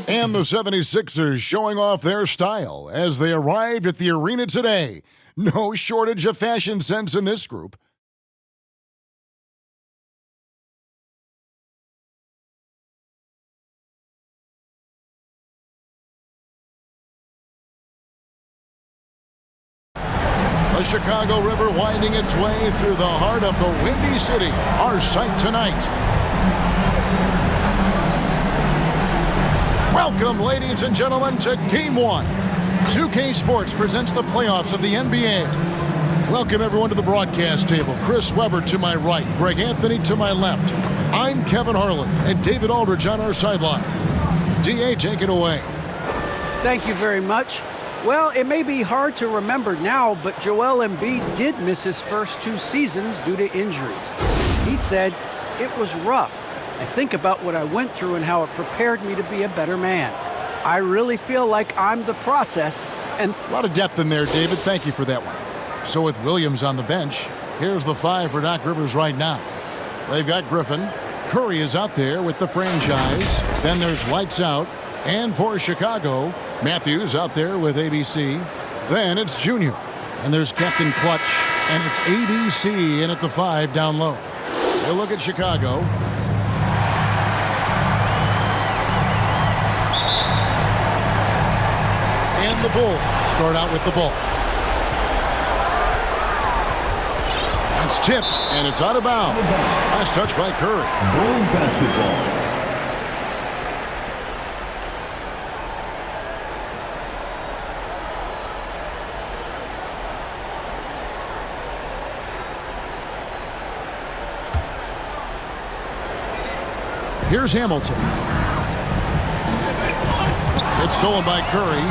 And the 76ers showing off their style as they arrived at the arena today. No shortage of fashion sense in this group. The Chicago River winding its way through the heart of the Windy City, our sight tonight. Welcome, ladies and gentlemen, to Game 1. 2K Sports presents the playoffs of the NBA. Welcome, everyone, to the broadcast table. Chris Webber to my right, Greg Anthony to my left. I'm Kevin Harlan, and David Aldridge on our sideline. DA, take it away. Thank you very much. Well, it may be hard to remember now, but Joel Embiid did miss his first 2 seasons due to injuries. He said, "It was rough. I think about what I went through and how it prepared me to be a better man. I really feel like I'm the process." And a lot of depth in there, David. Thank you for that one. So with Williams on the bench, here's the 5 for Doc Rivers right now. They've got Griffin. Curry is out there with the franchise. Then there's lights out. And for Chicago, Matthews out there with ABC. Then it's Junior. And there's Captain Clutch. And it's ABC in at the 5 down low. They look at Chicago. And the Bulls start out with the ball. That's tipped, and it's out of bounds. Last touch by Curry. Bulls basketball. Here's Hamilton. It's stolen by Curry.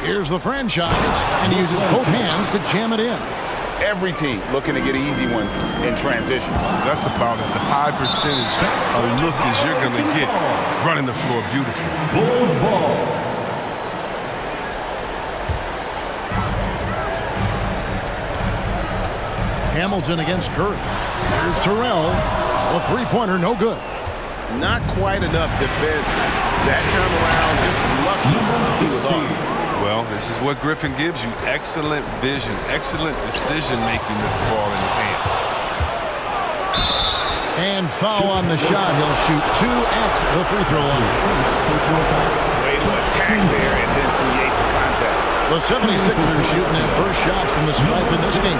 Here's the franchise, and he uses both hands to jam it in. Every team looking to get easy ones in transition. That's about as high percentage of look as you're going to get running the floor beautifully. Bulls ball. Hamilton against Curry. Here's Terrell. A three-pointer, no good. Not quite enough defense. That time around, just lucky he was off. Well, this is what Griffin gives you. Excellent vision, excellent decision-making with the ball in his hands. And foul on the shot. He'll shoot 2 at the free throw line. Way to attack there and then create the contact. The 76ers shooting their first shots from the stripe in this game.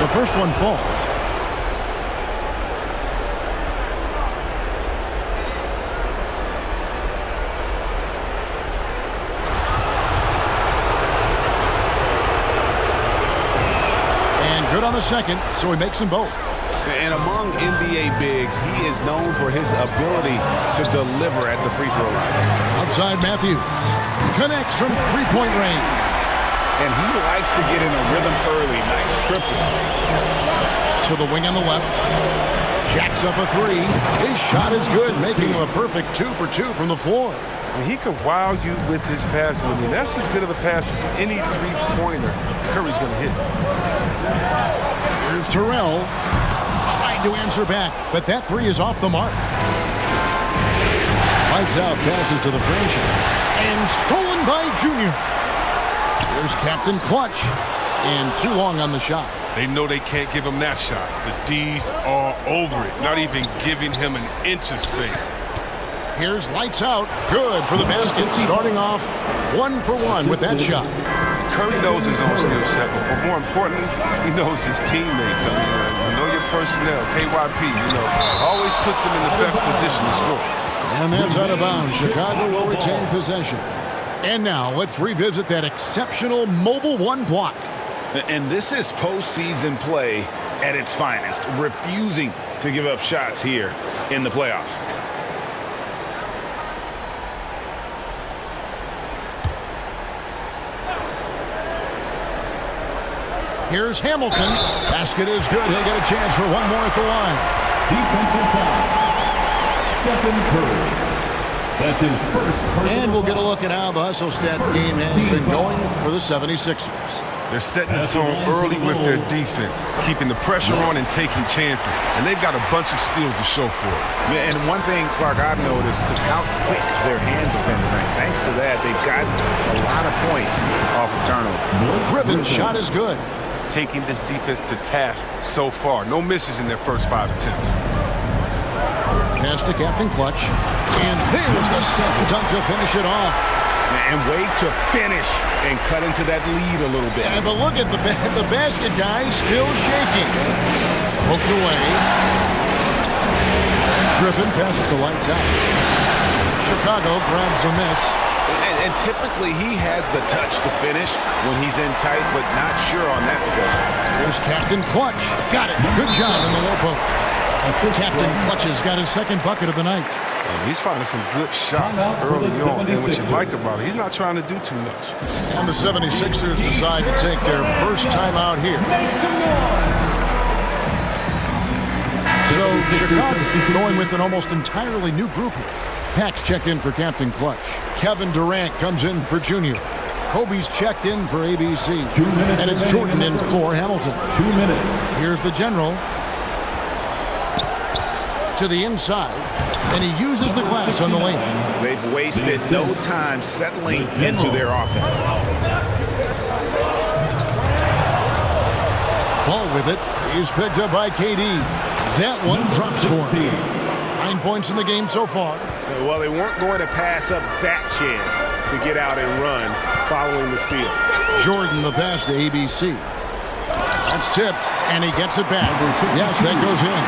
The first one falls. And good on the second, so he makes them both. And among NBA bigs, he is known for his ability to deliver at the free throw line. Outside Matthews. Connects from three-point range. And he likes to get in a rhythm early. Nice triple. To the wing on the left. Jacks up a 3. His shot is good, making him a perfect 2 for 2 from the floor. I mean, he could wow you with his passing. I mean, that's as good of a pass as any three-pointer Curry's going to hit. Here's Terrell. Trying to answer back, but that 3 is off the mark. Lights out, passes to the franchise. And stolen by Junior. Here's Captain Clutch. And too long on the shot. They know they can't give him that shot. The D's are over it, not even giving him an inch of space. Here's lights out. Good for the basket. Starting off 1 for 1 with that shot. Curry knows his own skill set, but more importantly, he knows his teammates. I mean, you know your personnel, KYP, always puts him in the best position to score. And that's out of bounds. Chicago will retain possession. And now let's revisit that exceptional Mobile 1 block. And this is postseason play at its finest, refusing to give up shots here in the playoffs. Here's Hamilton. Basket is good. He'll get a chance for one more at the line. Defensive foul. Stephen Curry. That's his first. And we'll get a look at how the hustle stat game has been going for the 76ers. They're setting the tone early with their defense, keeping the pressure on and taking chances. And they've got a bunch of steals to show for it. Yeah, and one thing, Clark, I've noticed is how quick their hands have been tonight. Thanks to that, they've gotten a lot of points off of turnover. Griffin's shot is good. Taking this defense to task so far. No misses in their first 5 attempts. Pass to Captain Clutch. And there's the second dunk to finish it off. And wait to finish and cut into that lead a little bit. Yeah, but look at the basket guy still shaking. Poked away. Griffin passes the lights out. Chicago grabs a miss. And typically he has the touch to finish when he's in tight, but not sure on that possession. Here's Captain Clutch. Got it. Good job in the low post. Captain Clutch has got his second bucket of the night. And he's finding some good shots early on. And what you like about it, he's not trying to do too much. And the 76ers decide to take their first timeout here. So Chicago going with an almost entirely new group here. Pax checked in for Captain Clutch. Kevin Durant comes in for Junior. Kobe's checked in for ABC. And it's Jordan in for Hamilton. 2 minutes. Here's the general. To the inside. And he uses the glass on the lane. They've wasted no time settling into their offense. Ball with it. He's picked up by KD. That one drops for him. 9 points in the game so far. Well, they weren't going to pass up that chance to get out and run following the steal. Jordan the pass to ABC. That's tipped, and he gets it back. Yes, that goes in.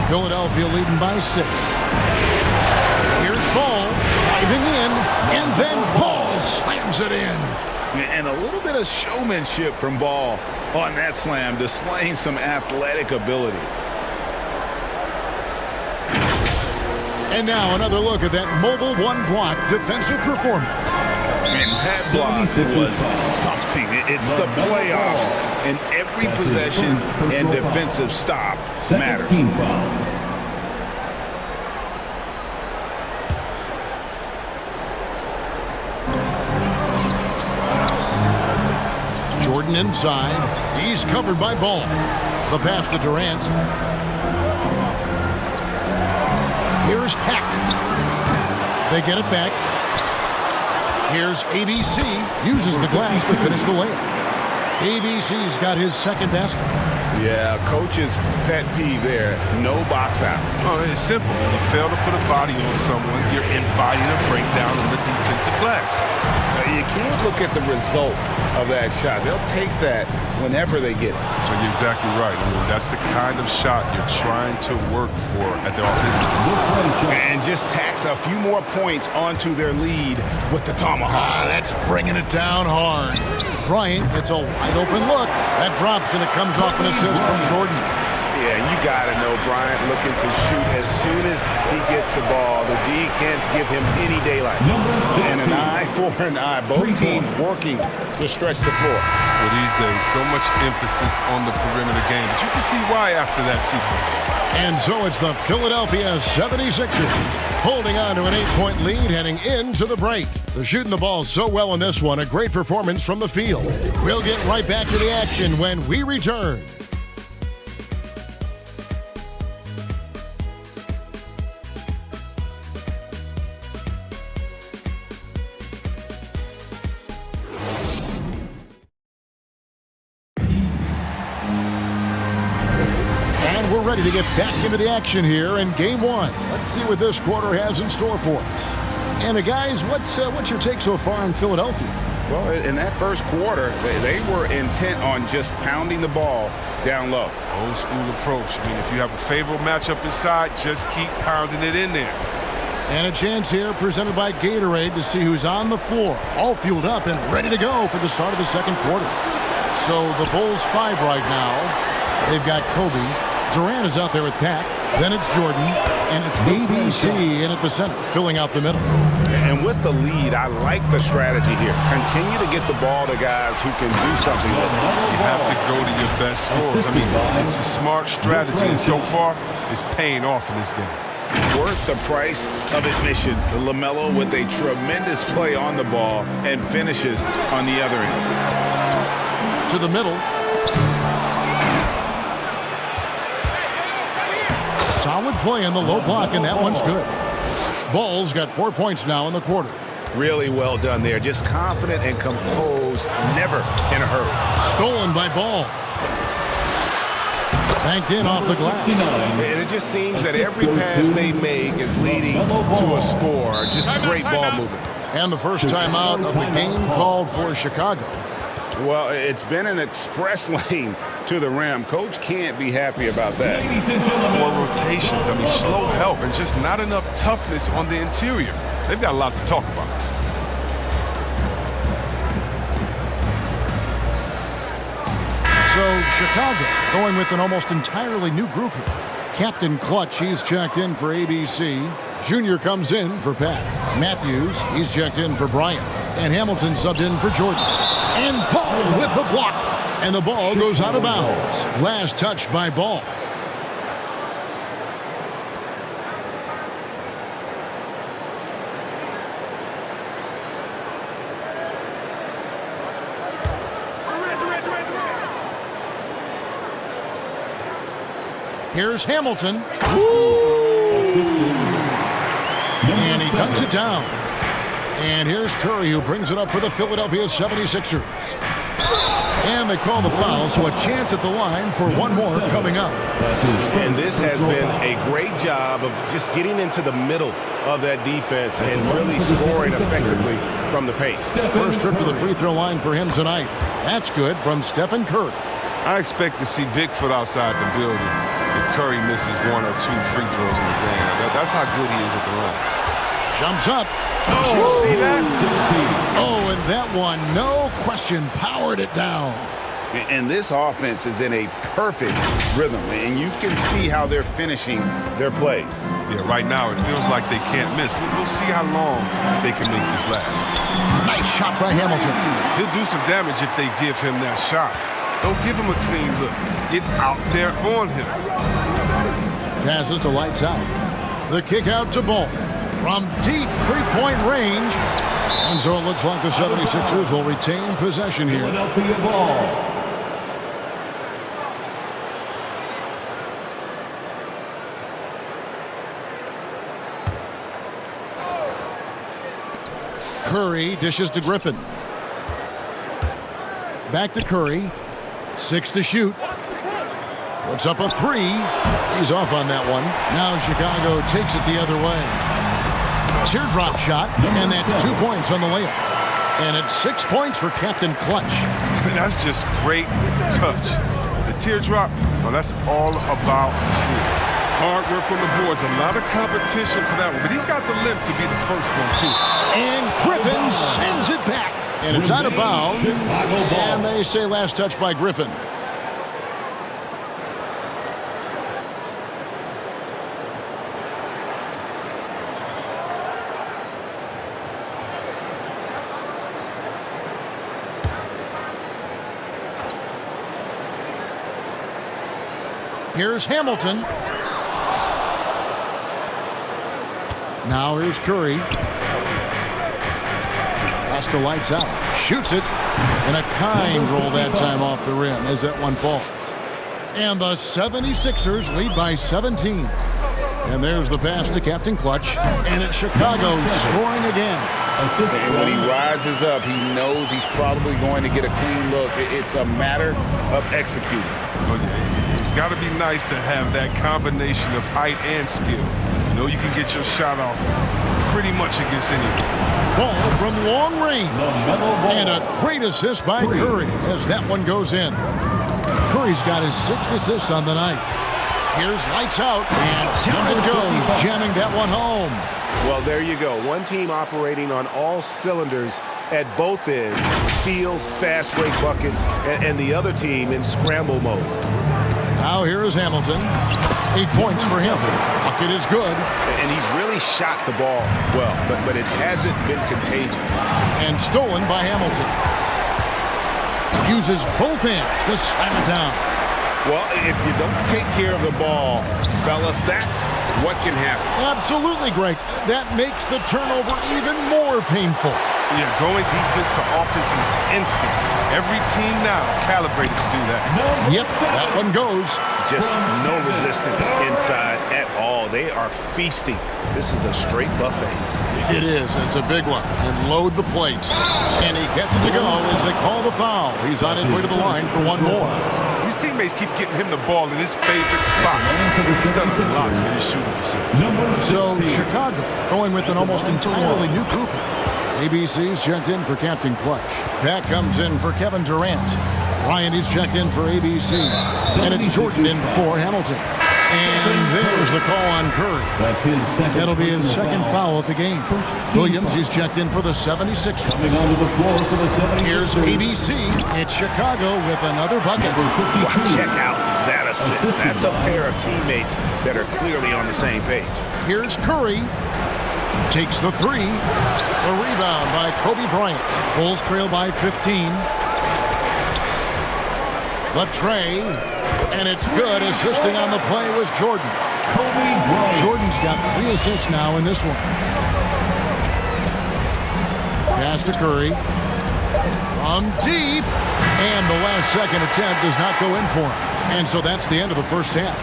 Philadelphia leading by 6. Here's Ball driving in, and then Ball slams it in. And a little bit of showmanship from Ball on that slam, displaying some athletic ability. And now another look at that mobile one-block defensive performance. And that block was something. It's the playoffs, and every possession and defensive stop matters. Team foul. Jordan inside. He's covered by Ball. The pass to Durant. Here's Peck. They get it back. Here's ABC. Uses the glass to finish the layup. ABC's got his second basket. Yeah, coach's pet peeve there. No box out. Oh, it's simple. When you fail to put a body on someone, you're inviting a breakdown in the defensive glass. You can't look at the result of that shot. They'll take that whenever they get it. But you're exactly right. I mean, that's the kind of shot you're trying to work for at the offensive end. And just tax a few more points onto their lead with the tomahawk. That's bringing it down hard. Bryant gets a wide open look. That drops, and it comes off an assist from Jordan. Yeah, you got to know Bryant looking to shoot as soon as he gets the ball. The D can't give him any daylight. And an eye for an eye. Both teams working to stretch the floor. Well, these days, so much emphasis on the perimeter game. But you can see why after that sequence. And so it's the Philadelphia 76ers holding on to an 8-point lead heading into the break. They're shooting the ball so well in this one. A great performance from the field. We'll get right back to the action when we return. We're ready to get back into the action here in Game 1. Let's see what this quarter has in store for us. And guys, what's your take so far on Philadelphia? Well, in that first quarter, they were intent on just pounding the ball down low. Old school approach. I mean, if you have a favorable matchup inside, just keep pounding it in there. And a chance here presented by Gatorade to see who's on the floor, all fueled up and ready to go for the start of the second quarter. So the Bulls 5 right now. They've got Kobe. Durant is out there with Pack. Then it's Jordan. And it's ABC in at the center, filling out the middle. And with the lead, I like the strategy here. Continue to get the ball to guys who can do something with it. You have to go to your best scorers. I mean, it's a smart strategy, and so far, it's paying off in this game. Worth the price of admission. LaMelo with a tremendous play on the ball and finishes on the other end. To the middle. Solid play in the low block, and that one's good. Ball's got 4 points now in the quarter. Really well done there. Just confident and composed, never in a hurry. Stolen by Ball. Banked in off the glass. And it just seems that every pass they make is leading to a score. Just great ball movement. And the first timeout of the game called for Chicago. Well, it's been an express lane to the rim. Coach can't be happy about that. More rotations. I mean, slow help and just not enough toughness on the interior. They've got a lot to talk about. So Chicago going with an almost entirely new group here. Captain Clutch, he's checked in for ABC. Junior comes in for Pat. Matthews, he's checked in for Bryant. And Hamilton subbed in for Jordan. And Ball with the block. And the ball goes out of bounds. Last touch by Ball. Here's Hamilton. And he dunks it down. And here's Curry, who brings it up for the Philadelphia 76ers. And they call the foul, so a chance at the line for one more coming up. And this has been a great job of just getting into the middle of that defense and really scoring effectively from the paint. First trip to the free throw line for him tonight. That's good from Stephen Curry. I expect to see Bigfoot outside the building if Curry misses 1 or 2 free throws in the game. That's how good he is at the line. Jumps up. Oh, you see that? Oh, and that one, no question, powered it down. And this offense is in a perfect rhythm, and you can see how they're finishing their plays. Yeah, right now it feels like they can't miss. We'll see how long they can make this last. Nice shot by Hamilton. He'll do some damage if they give him that shot. Don't give him a clean look. Get out there on him. Passes to lights out. The kick out to Ball. From deep three-point range. And so it looks like the 76ers will retain possession here. Philadelphia ball. Curry dishes to Griffin. Back to Curry. 6 to shoot. Puts up a 3. He's off on that one. Now Chicago takes it the other way. Teardrop shot, and that's 2 points on the layup. And it's 6 points for Captain Clutch. That's just great touch. The teardrop, well, that's all about food. Hard work on the boards, a lot of competition for that one, but he's got the limp to be the first one, too. And Griffin sends it back. And it's out of bounds. And they say last touch by Griffin. Here's Hamilton. Now here's Curry. Pass to lights out. Shoots it. And a kind roll that time off the rim as that one falls. And the 76ers lead by 17. And there's the pass to Captain Clutch. And it's Chicago scoring again. And when he rises up, he knows he's probably going to get a clean look. It's a matter of executing. Oh, yeah. It's got to be nice to have that combination of height and skill. You know you can get your shot off pretty much against anyone. Ball from long range. And a great assist by Curry as that one goes in. Curry's got his 6th assist on the night. Here's lights out, and down it goes, jamming that one home. Well, there you go. One team operating on all cylinders at both ends. Steals, fast break buckets, and the other team in scramble mode. Now here is Hamilton. 8 points for him. Bucket is good. And he's really shot the ball well, but it hasn't been contagious. And stolen by Hamilton. Uses both hands to slam it down. Well, if you don't take care of the ball, fellas, that's what can happen. Absolutely, Greg. That makes the turnover even more painful. Yeah, going defense to offense is instant. Every team now calibrated to do that. Yep, that one goes. Just no resistance inside at all. They are feasting. This is a straight buffet. It is. It's a big one. And load the plate. And he gets it to go as they call the foul. He's on his way to the line for one more. These teammates keep getting him the ball in his favorite spots. He's done a lot for his shooting percentage. So Chicago going with an almost entirely new group. ABC's checked in for Captain Clutch. Pat comes in for Kevin Durant. Ryan is checked in for ABC. And it's Jordan in for Hamilton. And there's the call on Curry. That's his second. That'll be his second foul of the game. Williams, he's checked in for the 76ers. Coming onto the floor for the 76ers. Here's ABC. It's Chicago with another bucket. Wow, check out that assist. That's a pair of teammates that are clearly on the same page. Here's Curry. Takes the three. The rebound by Kobe Bryant. Bulls trail by 15. The tray. And it's good. Assisting on the play was Jordan. Jordan's got 3 assists now in this one. Pass to Curry. From deep. And the last second attempt does not go in for him. And so that's the end of the first half.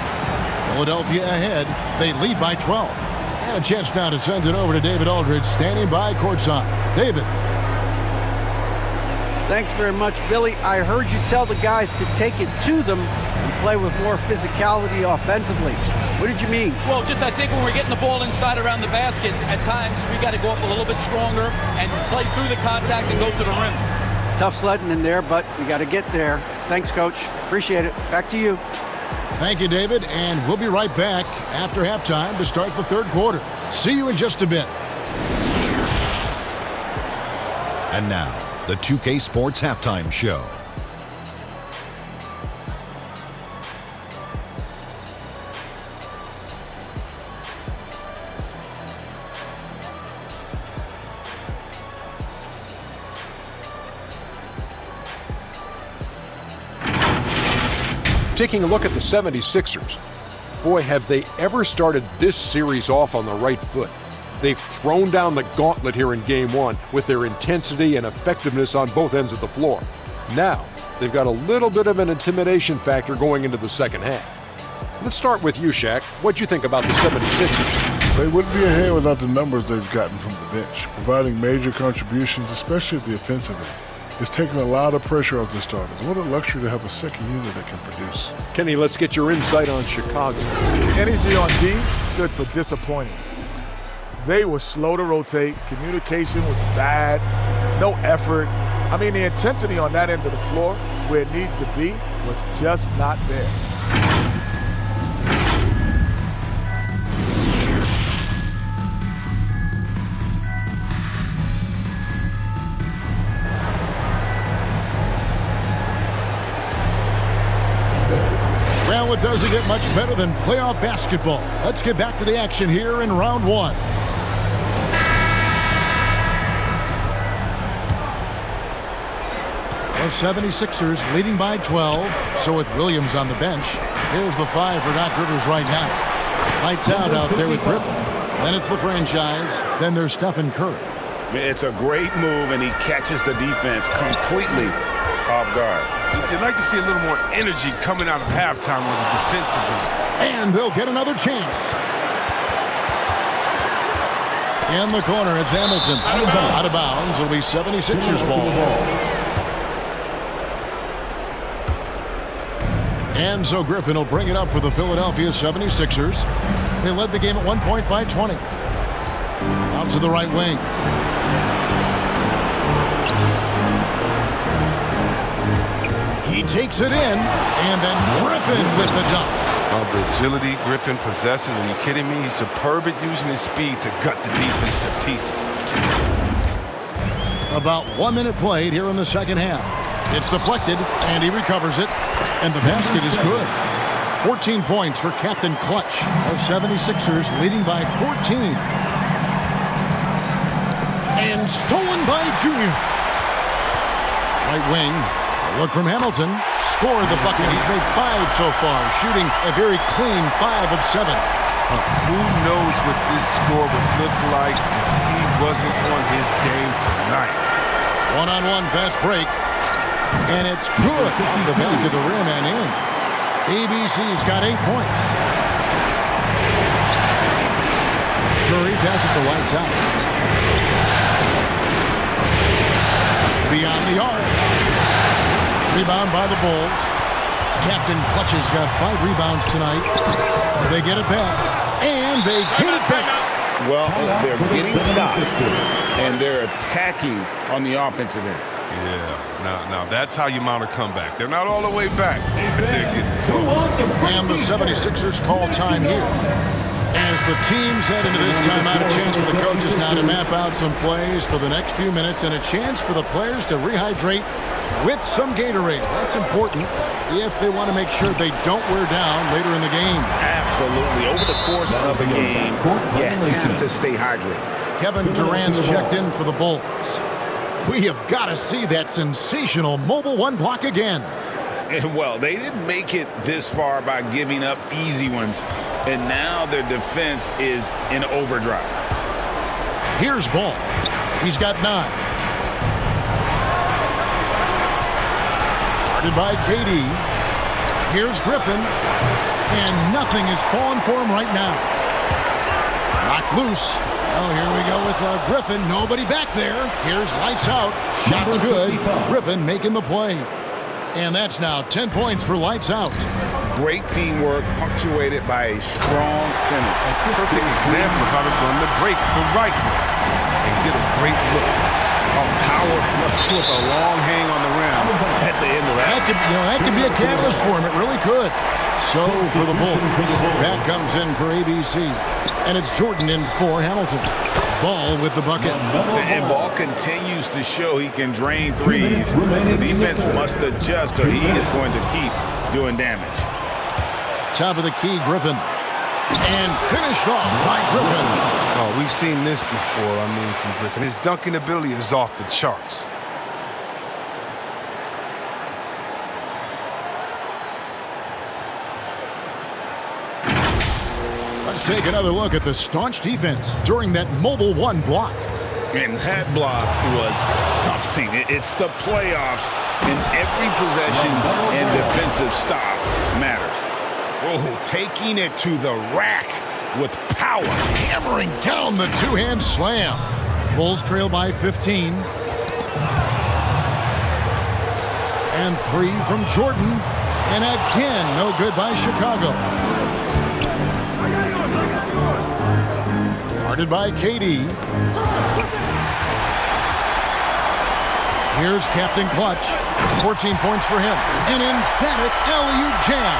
Philadelphia ahead. They lead by 12. And a chance now to send it over to David Aldridge, standing by courtside. David. Thanks very much, Billy. I heard you tell the guys to take it to them and play with more physicality offensively. What did you mean? Well, just I think when we're getting the ball inside around the basket, at times we got to go up a little bit stronger and play through the contact and go to the rim. Tough sledding in there, but we got to get there. Thanks, Coach. Appreciate it. Back to you. Thank you, David, and we'll be right back after halftime to start the third quarter. See you in just a bit. And now, the 2K Sports Halftime Show. Taking a look at the 76ers. Boy, have they ever started this series off on the right foot. They've thrown down the gauntlet here in Game 1 with their intensity and effectiveness on both ends of the floor. Now, they've got a little bit of an intimidation factor going into the second half. Let's start with you, Shaq. What'd you think about the 76ers? They wouldn't be ahead without the numbers they've gotten from the bench, providing major contributions, especially at the offensive end. It's taken a lot of pressure off the starters. What a luxury to have a second unit that can produce. Kenny, let's get your insight on Chicago. Energy on D stood for disappointing. They were slow to rotate. Communication was bad. No effort. I mean, the intensity on that end of the floor, where it needs to be, was just not there. Well, it doesn't get much better than playoff basketball. Let's get back to the action here in round one. The 76ers leading by 12. So with Williams on the bench, here's the 5 for Doc Rivers right now. Lights out there with Griffin. Then it's the franchise. Then there's Stephen Curry. It's a great move, and he catches the defense completely off guard. You'd like to see a little more energy coming out of halftime on the defensive end. And they'll get another chance. In the corner, it's Hamilton. Out of bounds. It'll be 76ers ball. And so Griffin will bring it up for the Philadelphia 76ers. They led the game at 1 point by 20. Out to the right wing. He takes it in, and then Griffin with the dunk. The agility Griffin possesses, are you kidding me? He's superb at using his speed to gut the defense to pieces. About 1 minute played here in the second half. It's deflected, and he recovers it, and the basket is good. 14 points for Captain Clutch. The 76ers leading by 14. And stolen by Junior. Right wing. Look from Hamilton. Scored the bucket. He's made 5 so far, shooting a very clean 5 of 7. Who knows what this score would look like if he wasn't on his game tonight. One-on-one fast break. And it's good off the back of the rim and in. ABC's got 8 points. Curry passes the lights out. Beyond the arc. Rebound by the Bulls. Captain Clutch's got 5 rebounds tonight. They get it back. And they get it back. Well, they're getting stops, and they're attacking on the offensive end. Yeah, now that's how you mount a comeback. They're not all the way back, but they're getting close. And the 76ers call time here. As the teams head into this timeout, a chance for the coaches now to map out some plays for the next few minutes and a chance for the players to rehydrate with some Gatorade. That's important if they want to make sure they don't wear down later in the game. Absolutely. Over the course of a game, you have to stay hydrated. Kevin Durant's checked in for the Bulls. We have got to see that sensational mobile 1 block again. Well, they didn't make it this far by giving up easy ones, and now their defense is in overdrive. Here's Ball. He's got 9. Guarded by KD. Here's Griffin. And nothing is falling for him right now. Knocked loose. Oh, here we go with Griffin. Nobody back there. Here's lights out. Shot's good. Griffin making the play. And that's now 10 points for lights out. Great teamwork punctuated by a strong finish. A perfect example of how to run the break the right way and get a great look. A power flush with a long hang on the rim at the end of that. That could be a catalyst for him. It really could. So for the Bulls, that comes in for ABC. And it's Jordan in for Hamilton. Ball with the bucket. And Ball continues to show he can drain threes. The defense must adjust or he is going to keep doing damage. Top of the key, Griffin. And finished off by Griffin. Oh, we've seen this before, from Griffin. His dunking ability is off the charts. Let's take another look at the staunch defense during that mobile 1 block. And that block was something. It's the playoffs, and every possession and defensive stop matters. Oh, taking it to the rack with power. Hammering down the 2-hand slam. Bulls trail by 15. And 3 from Jordan. And again, no good by Chicago. Guarded by KD. Here's Captain Clutch. 14 points for him. An emphatic alley-oop jam.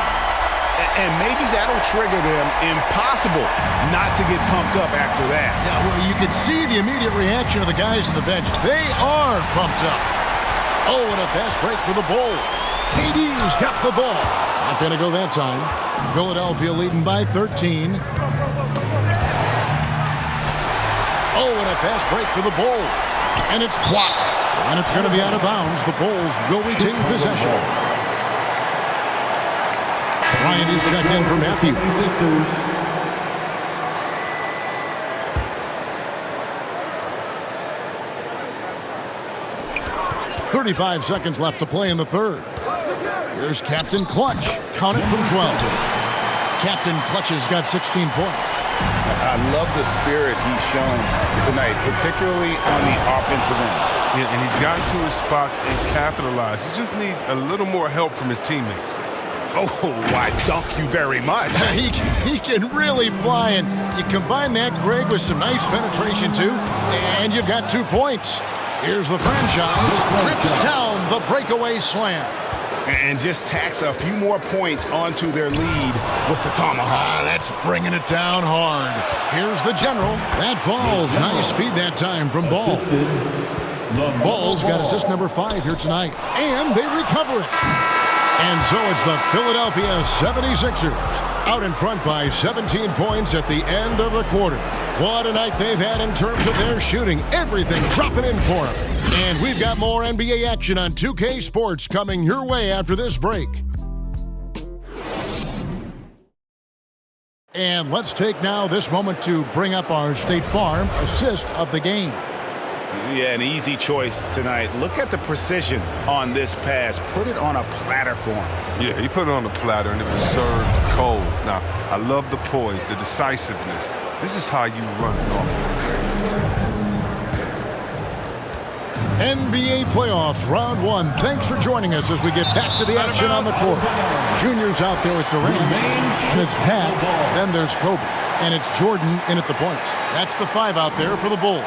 And maybe that'll trigger them. Impossible not to get pumped up after that. Yeah, well, you can see the immediate reaction of the guys on the bench. They are pumped up. Oh, and a fast break for the Bulls. KD's got the ball. Not going to go that time. Philadelphia leading by 13. Oh, and a fast break for the Bulls. And it's blocked. And it's going to be out of bounds. The Bulls will retain possession. Bryant is checked in for Matthews. 35 seconds left to play in the third. Here's Captain Clutch. Count it from 12. Captain Clutch has got 16 points. I love the spirit he's shown tonight, particularly on the offensive end. Yeah, and he's gotten to his spots and capitalized. He just needs a little more help from his teammates. Oh, why, thank you very much. He can really fly, and you combine that, Greg, with some nice penetration, too, and you've got 2 points. Here's the franchise. Rips down the breakaway slam. And just tacks a few more points onto their lead with the tomahawk. That's bringing it down hard. Here's the general. That falls. Nice feed that time from Ball. Ball's got assist number 5 here tonight. And they recover it. And so it's the Philadelphia 76ers out in front by 17 points at the end of the quarter. What a night they've had in terms of their shooting. Everything dropping in for them. And we've got more NBA action on 2K Sports coming your way after this break. And let's take now this moment to bring up our State Farm assist of the game. Yeah, an easy choice tonight. Look at the precision on this pass. Put it on a platter for him. Yeah, he put it on the platter and it was served cold. Now, I love the poise, the decisiveness. This is how you run an offense. NBA playoff round 1. Thanks for joining us as we get back to the action on the court. Junior's out there with Durant, and it's Pat, then there's Kobe, and it's Jordan in at the point. That's the 5 out there for the Bulls.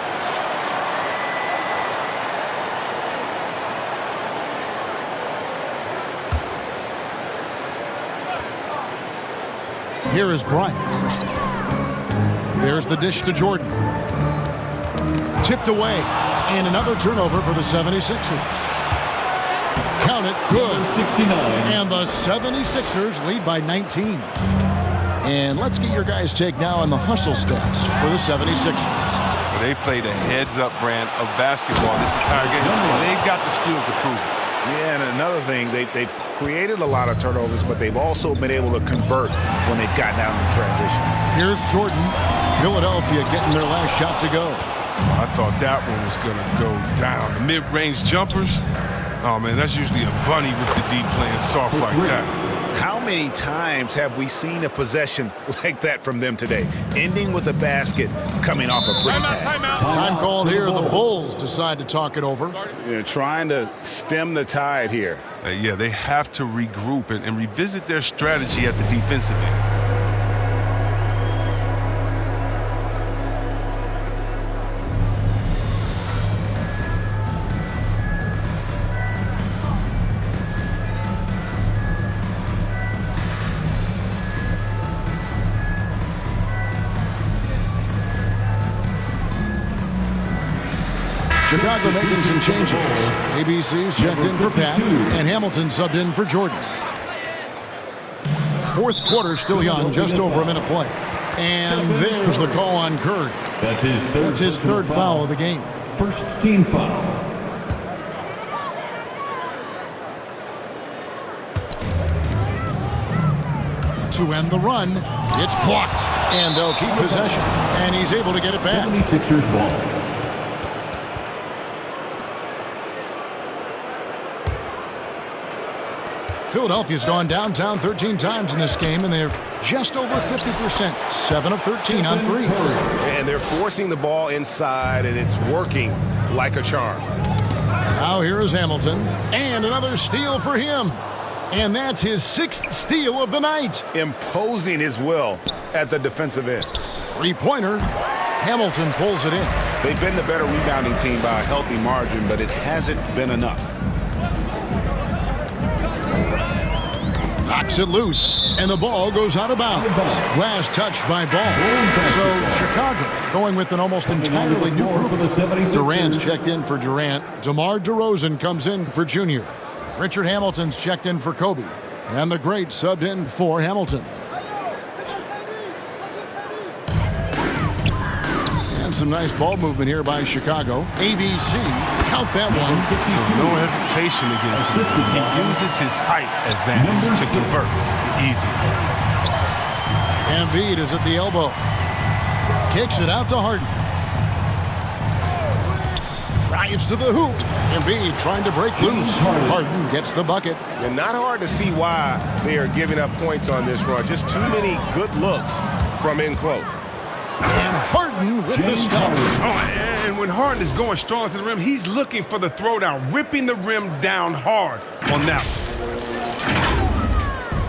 Here is Bryant. There's the dish to Jordan. Tipped away. And another turnover for the 76ers. Count it, good. 69. And the 76ers lead by 19. And let's get your guys' take now on the hustle stats for the 76ers. Well, they played a heads-up brand of basketball this entire game, and they've got the steals to prove it. Yeah, and another thing, they've created a lot of turnovers, but they've also been able to convert when they've gotten out in transition. Here's Jordan. Philadelphia getting their last shot to go. I thought that one was going to go down. The mid-range jumpers, oh, man, that's usually a bunny with the D playing soft like that. How many times have we seen a possession like that from them today, ending with a basket coming off a pretty pass? Time called here. The Bulls decide to talk it over. They're trying to stem the tide here. Yeah, they have to regroup and revisit their strategy at the defensive end. Chicago making some changes. ABC's checked in for Pat, and Hamilton subbed in for Jordan. Fourth quarter still young, just over a minute play. And there's the call on Curry. That's his third foul of the game. First team foul. To end the run, it's blocked, and they'll keep possession. And he's able to get it back. 76ers ball. Philadelphia's gone downtown 13 times in this game, and they're just over 50%, 7 of 13 on threes. And they're forcing the ball inside, and it's working like a charm. Now here is Hamilton, and another steal for him. And that's his 6th steal of the night. Imposing his will at the defensive end. Three-pointer. Hamilton pulls it in. They've been the better rebounding team by a healthy margin, but it hasn't been enough. Knocks it loose, and the ball goes out of bounds. Last touch by Ball. So Chicago going with an almost entirely new group. Durant's checked in for Durant. DeMar DeRozan comes in for Junior. Richard Hamilton's checked in for Kobe. And the great subbed in for Hamilton. And some nice ball movement here by Chicago. ABC, count that one. No hesitation against him. He uses his height advantage to convert. Easy. Embiid is at the elbow. Kicks it out to Harden. Drives to the hoop. Embiid trying to break loose. Harden gets the bucket. And not hard to see why they are giving up points on this run. Just too many good looks from in close. And Harden with the stuff. Oh, and when Harden is going strong to the rim, he's looking for the throwdown, ripping the rim down hard on that one.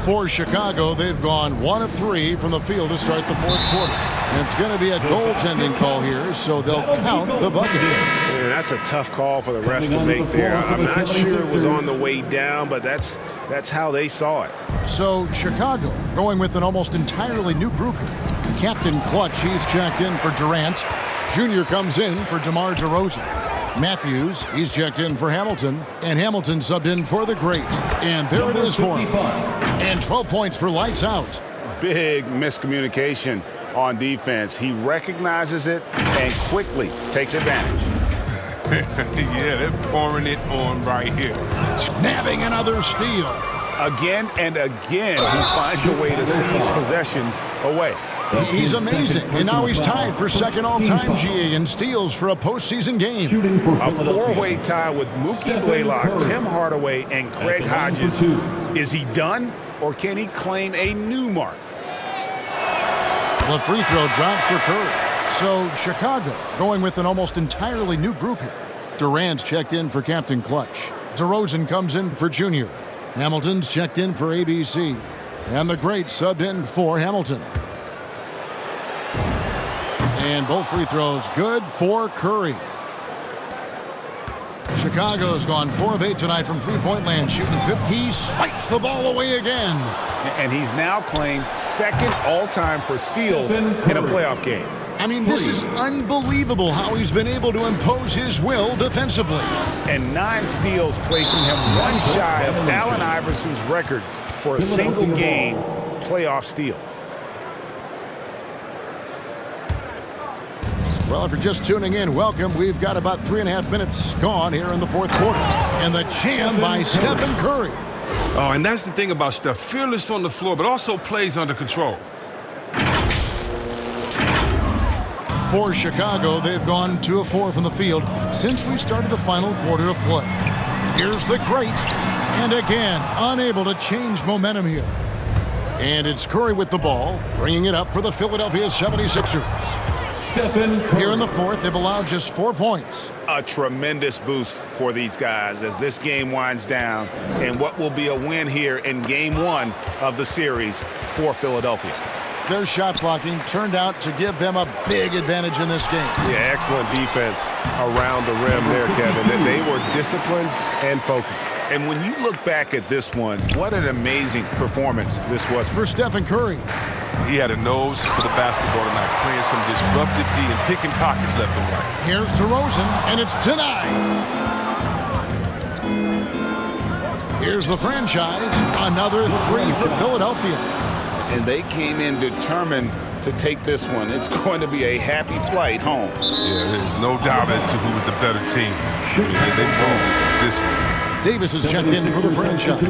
For Chicago, they've gone 1 of 3 from the field to start the fourth quarter. And it's going to be a goaltending call here, so they'll count the bucket. And that's a tough call for the refs to make there. I'm not sure it was on the way down, but that's how they saw it. So Chicago going with an almost entirely new group here. Captain Clutch, he's checked in for Durant. Junior comes in for DeMar DeRozan. Matthews, he's checked in for Hamilton. And Hamilton subbed in for the great. And there it is for him. And 12 points for lights out. big miscommunication on defense. He recognizes it and quickly takes advantage. Yeah, they're pouring it on right here. Nabbing another steal. Again and again, he finds a way to seize possessions away. He's amazing, and now he's tied for second all-time, GA, in steals for a postseason game. Shooting for A Philadelphia. four-way tie with Mookie Blaylock, Tim Hardaway, and Craig Hodges. Is he done, or can he claim a new mark? The free throw drops for Curry. So Chicago going with an almost entirely new group here. Durant's checked in for Captain Clutch. DeRozan comes in for Junior. Hamilton's checked in for ABC. And the great subbed in for Hamilton. And both free throws good for Curry. Chicago's gone 4 of 8 tonight from three-point land, shooting 50. He swipes the ball away again. And he's now claimed second all-time for steals in a playoff game. I mean, this is unbelievable how he's been able to impose his will defensively. And 9 steals, placing him one shy of Allen Iverson's record for a single-game playoff steals. Well, if you're just tuning in, welcome. We've got about 3.5 minutes gone here in the fourth quarter. And the jam by Stephen Curry. Oh, and that's the thing about Steph. Fearless on the floor, but also plays under control. For Chicago, they've gone 2 of 4 from the field since we started the final quarter of play. Here's the great, and again, unable to change momentum here. And it's Curry with the ball, bringing it up for the Philadelphia 76ers. Here in the fourth, they've allowed just 4 points. A tremendous boost for these guys as this game winds down and what will be a win here in game 1 of the series for Philadelphia. Their shot blocking turned out to give them a big advantage in this game. Yeah, excellent defense around the rim there, Kevin. They were disciplined and focused. And when you look back at this one, what an amazing performance this was For Stephen Curry. He had a nose to the basketball tonight, playing some disruptive D and picking pockets left and right. Here's DeRozan, and it's denied. Here's the franchise. Another 3 for Philadelphia. And they came in determined to take this one. It's going to be a happy flight home. Yeah, there's no doubt as to who was the better team. They pulled this one. Davis is checked in for the franchise.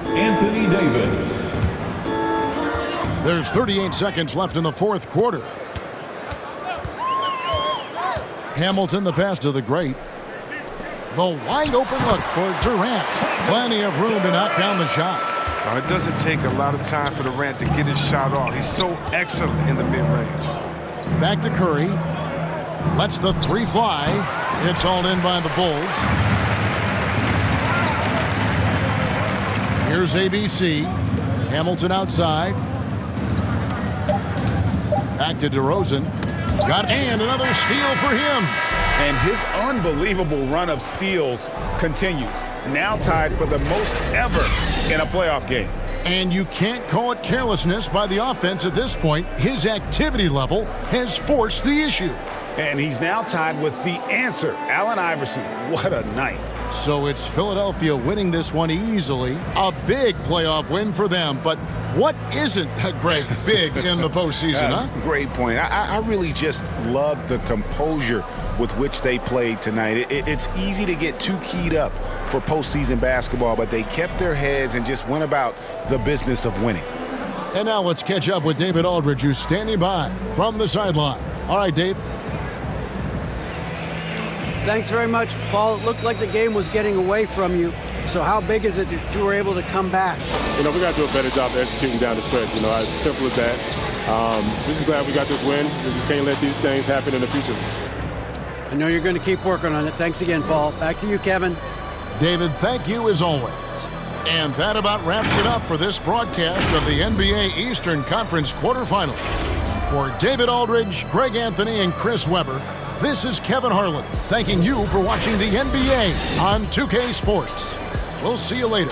Anthony Davis. There's 38 seconds left in the fourth quarter. Hamilton, the pass to the great. The wide open look for Durant. Plenty of room to knock down the shot. It doesn't take a lot of time for Durant to get his shot off. He's so excellent in the mid-range. Back to Curry. Lets the 3 fly. It's all in by the Bulls. Here's ABC. Hamilton outside. Back to DeRozan. And another steal for him. And his unbelievable run of steals continues. Now tied for the most ever in a playoff game. And you can't call it carelessness by the offense at this point. His activity level has forced the issue. And he's now tied with the answer, Allen Iverson. What a night. So it's Philadelphia winning this one easily. A big playoff win for them. But what isn't, Greg, big in the postseason, huh? Great point. I really just love the composure with which they played tonight. It's easy to get too keyed up for postseason basketball, but they kept their heads and just went about the business of winning. And now let's catch up with David Aldridge, who's standing by from the sideline. All right, Dave. Thanks very much, Paul. It looked like the game was getting away from you. So how big is it that you were able to come back? We got to do a better job executing down the stretch. As simple as that. We're just glad we got this win. We just can't let these things happen in the future. I know you're going to keep working on it. Thanks again, Paul. Back to you, Kevin. David, thank you as always. And that about wraps it up for this broadcast of the NBA Eastern Conference quarterfinals. For David Aldridge, Greg Anthony, and Chris Webber, this is Kevin Harlan thanking you for watching the NBA on 2K Sports. We'll see you later.